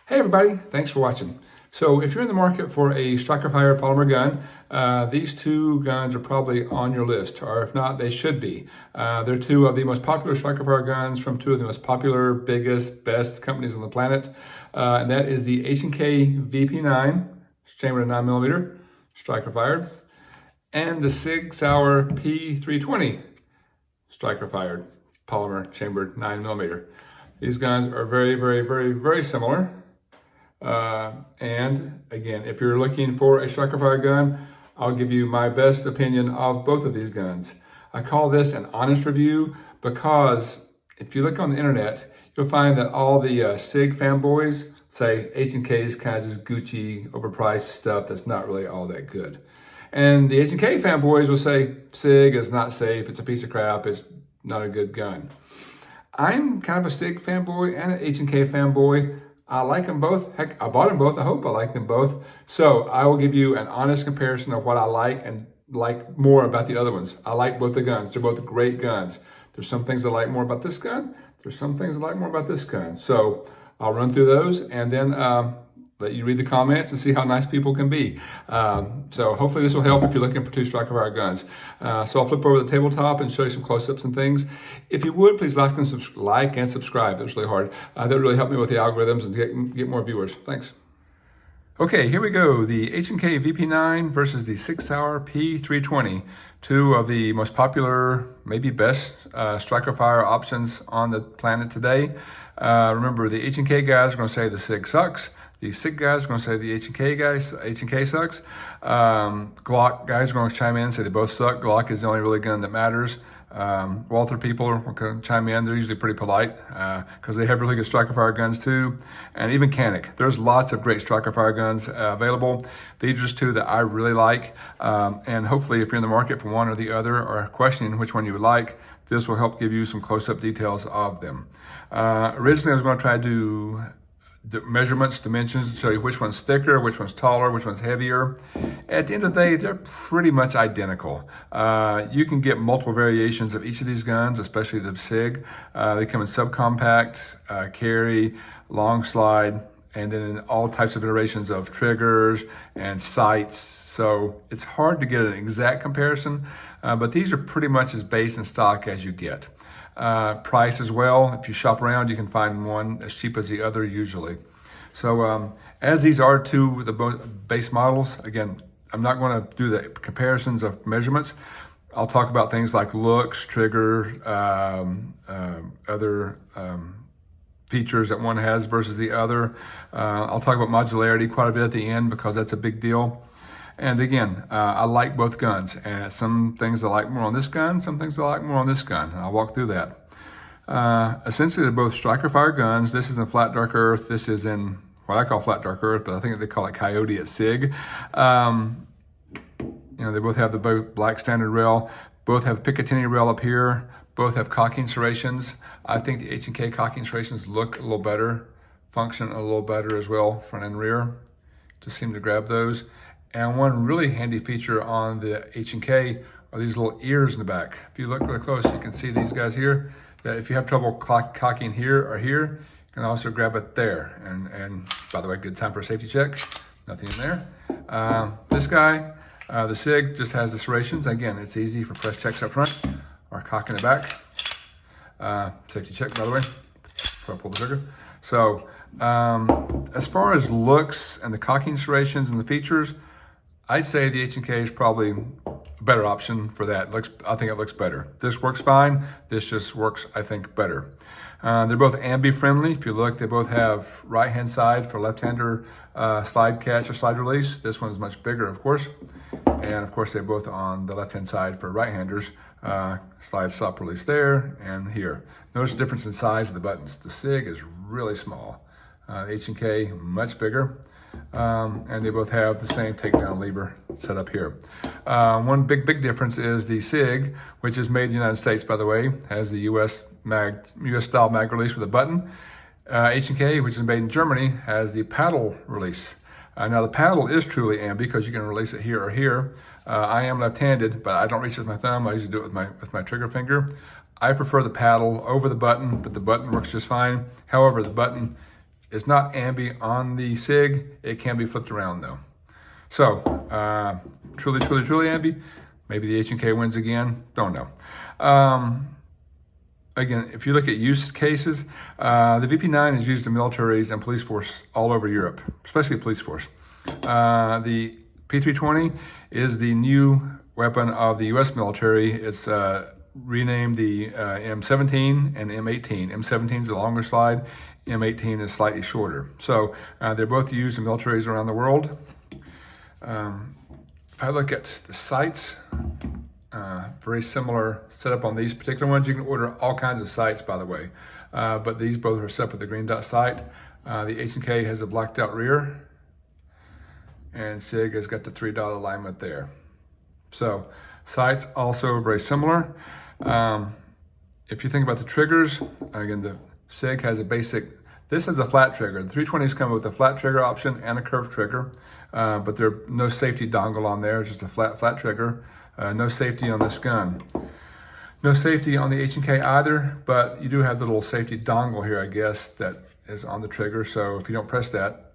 Hey everybody, thanks for watching. So if you're in the market for a striker fire polymer gun, these two guns are probably on your list, or if not, they should be. They're two of the most popular striker fire guns from two of the most popular, biggest, best companies on the planet. And that is the H&K VP9, chambered at 9mm, striker fired, and the Sig Sauer P320, striker fired, polymer chambered 9mm. These guns are very similar. And again, if you're looking for a striker fire gun, I'll give you my best opinion of both of these guns. I call this an honest review because if you look on the internet, you'll find that all the Sig fanboys say H&K is kind of just Gucci, overpriced stuff that's not really all that good. And the H&K fanboys will say Sig is not safe, it's a piece of crap, it's not a good gun. I'm kind of a Sig fanboy and an H&K fanboy. I like them both. Heck, I bought them both. I hope I like them both. So I will give you an honest comparison of what I like and like more about the other ones. I like both the guns. They're both great guns. There's some things I like more about this gun. There's some things I like more about this gun. So I'll run through those and then let you read the comments and see how nice people can be. So hopefully this will help if you're looking for two striker fire guns. So I'll flip over the tabletop and show you some close-ups and things. If you would, please like and subscribe. That's really hard. That would really help me with the algorithms and get more viewers. Thanks. Okay, here we go. The H&K VP9 versus the Sig Sauer P320. Two of the most popular, maybe best striker fire options on the planet today. Remember, the H&K guys are going to say the Sig sucks. The Sig guys are going to say the H&K sucks. Glock guys are going to chime in and say they both suck. Glock is the only really gun that matters. Walther people are going to chime in. They're usually pretty polite because they have really good striker fire guns too. And even Canik. There's lots of great striker fire guns available. These are just two that I really like. And hopefully if you're in the market for one or the other or questioning which one you would like, this will help give you some close-up details of them. Originally I was going to try to do the measurements, dimensions, to show you which one's thicker, which one's taller, which one's heavier. At the end of the day, they're pretty much identical. You can get multiple variations of each of these guns, especially the Sig. They come in subcompact, carry, long slide, and then in all types of iterations of triggers and sights. So it's hard to get an exact comparison, but these are pretty much as base and stock as you get. Price as well. If you shop around, you can find one as cheap as the other usually. So as these are two of the base models, again, I'm not going to do the comparisons of measurements. I'll talk about things like looks, trigger, other features that one has versus the other. I'll talk about modularity quite a bit at the end because that's a big deal. And again, I like both guns, and some things I like more on this gun, some things I like more on this gun, and I'll walk through that. Essentially, they're both striker fire guns. This is in flat dark earth. This is in what I call flat dark earth, but I think they call it coyote at Sig. They both have the black standard rail. Both have Picatinny rail up here. Both have cocking serrations. I think the H&K cocking serrations look a little better, function a little better as well, front and rear. Just seem to grab those. And one really handy feature on the H&K are these little ears in the back. If you look really close, you can see these guys here, that if you have trouble cocking here or here, you can also grab it there. And by the way, good time for a safety check. Nothing in there. This guy, the Sig, just has the serrations. Again, it's easy for press checks up front or cock in the back. Safety check, by the way, before I pull the trigger. So as far as looks and the cocking serrations and the features, I'd say the H&K is probably a better option for that. I think it looks better. This works fine. This just works, I think, better. They're both ambi friendly. If you look, they both have right-hand side for left-hander slide catch or slide release. This one's much bigger, of course. And of course, they're both on the left-hand side for right-handers. Slide stop release there and here. Notice the difference in size of the buttons. The Sig is really small. The H&K, much bigger. And they both have the same takedown lever set up here. One big difference is the Sig, which is made in the United States, by the way, has the US style mag release with a button. H&K, which is made in Germany, has the paddle release. Now the paddle is truly ambi because you can release it here or here. I am left-handed, but I don't reach with my thumb. I usually do it with my trigger finger. I prefer the paddle over the button, but the button works just fine. However, the button It's not ambi on the SIG. It can be flipped around though. So, truly ambi. Maybe the H&K wins again. Don't know. Again, if you look at use cases, the VP9 is used in militaries and police force all over Europe, especially police force. The P320 is the new weapon of the US military. It's renamed the M17 and M18. M17 is the longer slide, M18 is slightly shorter. So they're both used in militaries around the world. If I look at the sights, very similar setup on these particular ones. You can order all kinds of sights, by the way, but these both are set up with the green dot sight. The H&K has a blacked out rear, and SIG has got the 3-dot alignment there. So sights also very similar. If you think about the triggers, again, the SIG has a basic, this has a flat trigger. The 320s come with a flat trigger option and a curved trigger, but there's no safety dongle on there, it's just a flat trigger. No safety on this gun. No safety on the H&K either, but you do have the little safety dongle here, I guess, that is on the trigger. So if you don't press that,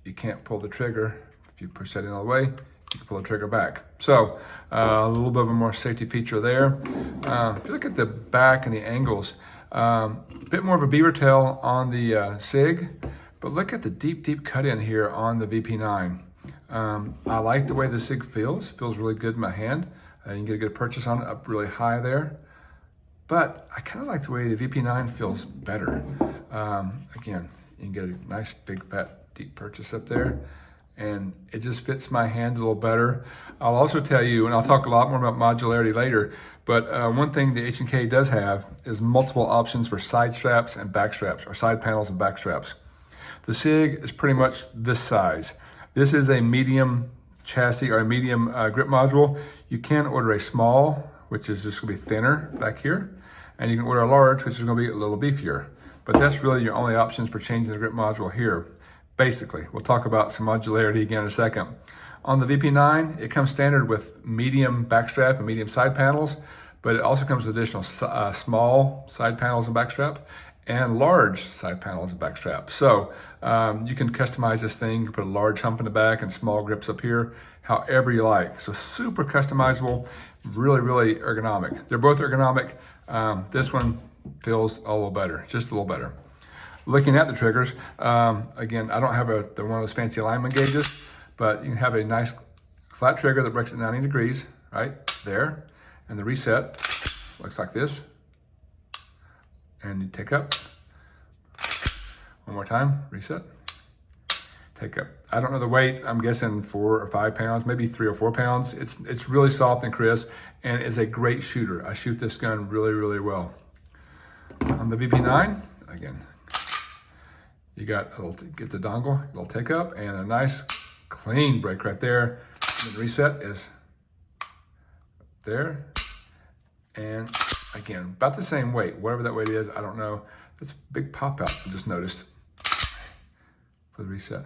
you can't pull the trigger. If you push that in all the way, you can pull the trigger back. So a little bit of a more safety feature there. If you look at the back and the angles, a bit more of a beaver tail on the SIG, but look at the deep cut in here on the VP9. I like the way the SIG feels really good in my hand. You can get a good purchase on it up really high there. But I kind of like the way the VP9 feels better. Again, you can get a nice big fat deep purchase up there, and it just fits my hand a little better. I'll also tell you, and I'll talk a lot more about modularity later, but one thing the H&K does have is multiple options for side straps and back straps, or side panels and back straps. The SIG is pretty much this size. This is a medium chassis or a medium grip module. You can order a small, which is just gonna be thinner back here, and you can order a large, which is gonna be a little beefier. But that's really your only options for changing the grip module here. Basically, we'll talk about some modularity again in a second. On the VP9, it comes standard with medium backstrap and medium side panels, but it also comes with additional small side panels and backstrap and large side panels and backstrap. So you can customize this thing. You can put a large hump in the back and small grips up here, however you like. So super customizable, really ergonomic. They're both ergonomic. This one feels a little better, just a little better. Looking at the triggers, again, I don't have one of those fancy alignment gauges, but you can have a nice flat trigger that breaks at 90 degrees, right there. And the reset looks like this. And you take up. One more time, reset. Take up. I don't know the weight. I'm guessing 4 or 5 pounds, maybe 3 or 4 pounds. It's really soft and crisp, and is a great shooter. I shoot this gun really well. On the VP9, again, you got get the dongle, a little take up, and a nice clean break right there. And the reset is there, and again, about the same weight, whatever that weight is, I don't know. That's a big pop out, I just noticed, for the reset.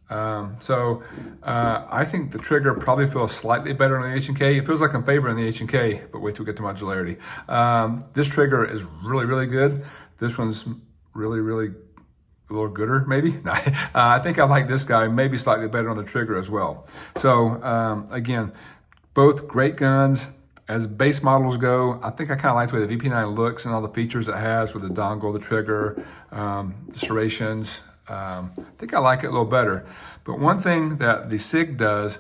I think the trigger probably feels slightly better on the H&K. It feels like I'm favoring the H&K, but wait till we get to modularity. This trigger is really good. This one's really a little gooder, maybe. I think I like this guy, maybe slightly better on the trigger as well. So again, both great guns. As base models go, I think I kind of like the way the VP9 looks and all the features it has with the dongle, the trigger, the serrations. I think I like it a little better. But one thing that the SIG does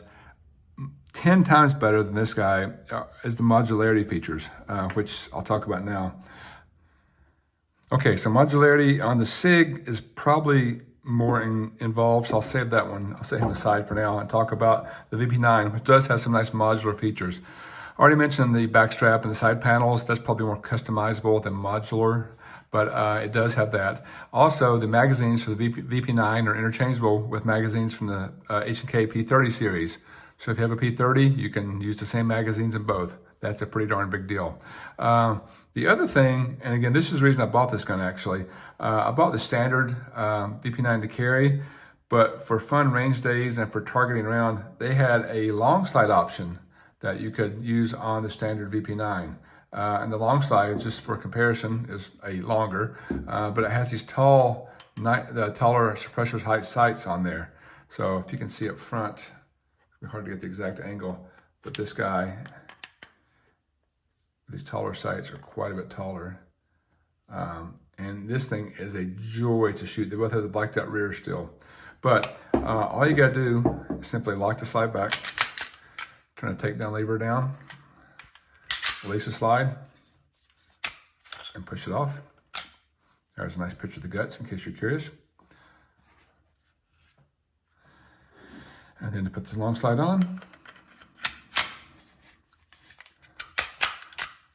10 times better than this guy is the modularity features, which I'll talk about now. Okay, so modularity on the SIG is probably more involved, so I'll save that one. I'll set him aside for now and talk about the VP9, which does have some nice modular features. I already mentioned the backstrap and the side panels. That's probably more customizable than modular, but it does have that. Also, the magazines for the VP9 are interchangeable with magazines from the H&K P30 series. So if you have a P30, you can use the same magazines in both. That's a pretty darn big deal. The other thing, and again, this is the reason I bought this gun actually. I bought the standard VP9 to carry, but for fun range days and for targeting around, they had a long slide option that you could use on the standard VP9. And the long slide, just for comparison, is a longer, but it has these taller suppressor height sights on there. So if you can see up front, it's hard to get the exact angle, but this guy, these taller sights are quite a bit taller. And this thing is a joy to shoot. They both have the blacked out rear still. But all you gotta do is simply lock the slide back, turn the takedown lever down, release the slide, and push it off. There's a nice picture of the guts in case you're curious. And then to put the long slide on,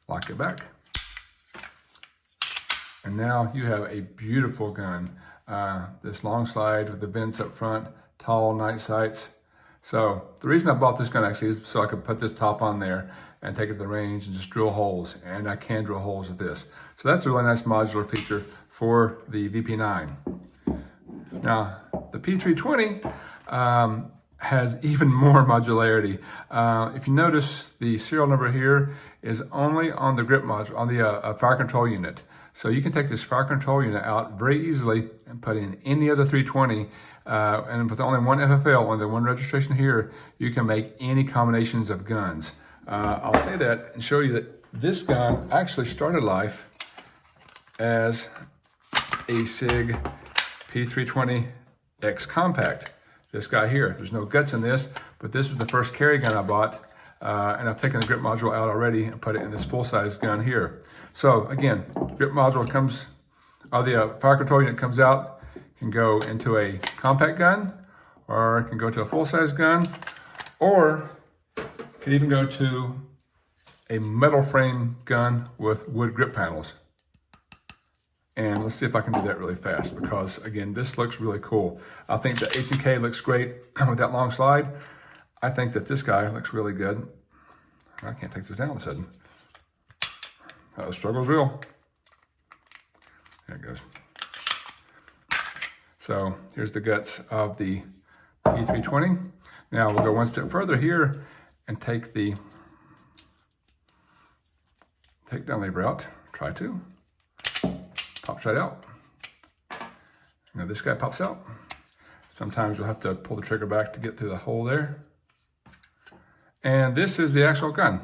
lock it back. And now you have a beautiful gun. This long slide with the vents up front, tall night sights. So the reason I bought this gun actually is so I could put this top on there and take it to the range and just drill holes. And I can drill holes with this. So that's a really nice modular feature for the VP9. Now, the P320 has even more modularity. If you notice, the serial number here is only on the grip module, on the fire control unit. So you can take this fire control unit out very easily and put in any other 320, and with only one FFL, only one registration here, you can make any combinations of guns. I'll say that and show you that this gun actually started life as a SIG P320X compact. This guy here, there's no guts in this, but this is the first carry gun I bought, and I've taken the grip module out already and put it in this full-size gun here. So again, grip module comes, the fire control unit comes out, can go into a compact gun, or it can go to a full-size gun, or it can even go to a metal frame gun with wood grip panels. And let's see if I can do that really fast, because again, this looks really cool. I think the H&K looks great with that long slide. I think that this guy looks really good. I can't take this down all of a sudden. The struggle's real. There it goes. So here's the guts of the P320. Now we'll go one step further here and take the takedown lever out. Try to. Pops right out. Now this guy pops out. Sometimes you'll have to pull the trigger back to get through the hole there. And this is the actual gun.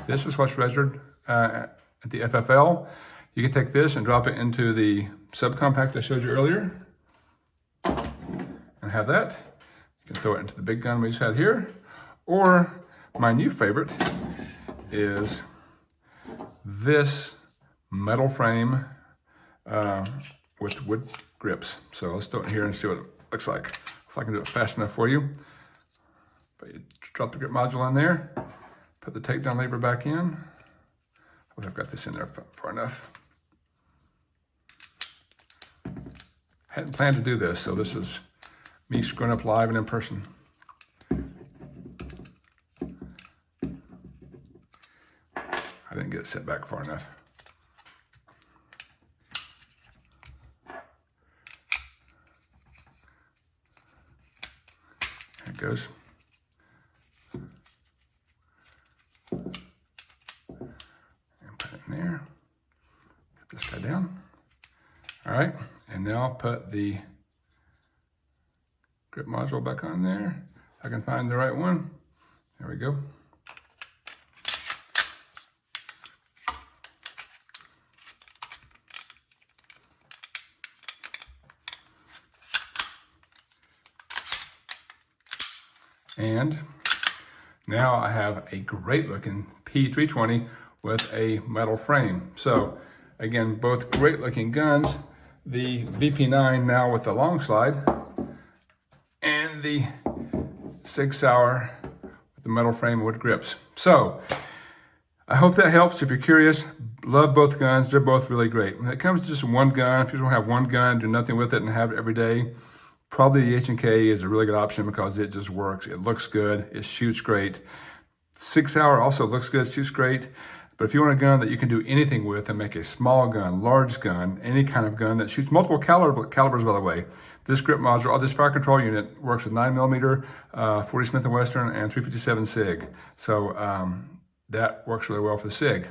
This is what's registered at the FFL. You can take this and drop it into the subcompact I showed you earlier and have that. You can throw it into the big gun we just had here. Or my new favorite is this metal frame with wood grips. So let's throw it in here and see what it looks like. If I can do it fast enough for you. But you drop the grip module in there, put the takedown lever back in. I've got this in there far enough. Hadn't planned to do this, so this is me screwing up live and in person. I didn't get it set back far enough. There it goes. There, put this guy down. All right, and now I'll put the grip module back on there. If I can find the right one. There we go. And now I have a great looking P320 with a metal frame. So again, both great looking guns. The VP9 now with the long slide, and the Sig Sauer with the metal frame wood grips. So I hope that helps. If you're curious, love both guns. They're both really great. When it comes to just one gun, if you just want to have one gun, do nothing with it and have it every day, probably the H&K is a really good option because it just works. It looks good. It shoots great. Sig Sauer also looks good, shoots great. But if you want a gun that you can do anything with and make a small gun, large gun, any kind of gun that shoots multiple calibers, by the way, this grip module, or this fire control unit works with 9mm, 40 Smith & Wesson, and 357 SIG. So that works really well for the SIG.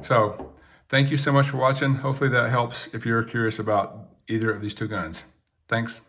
So thank you so much for watching. Hopefully that helps if you're curious about either of these two guns. Thanks.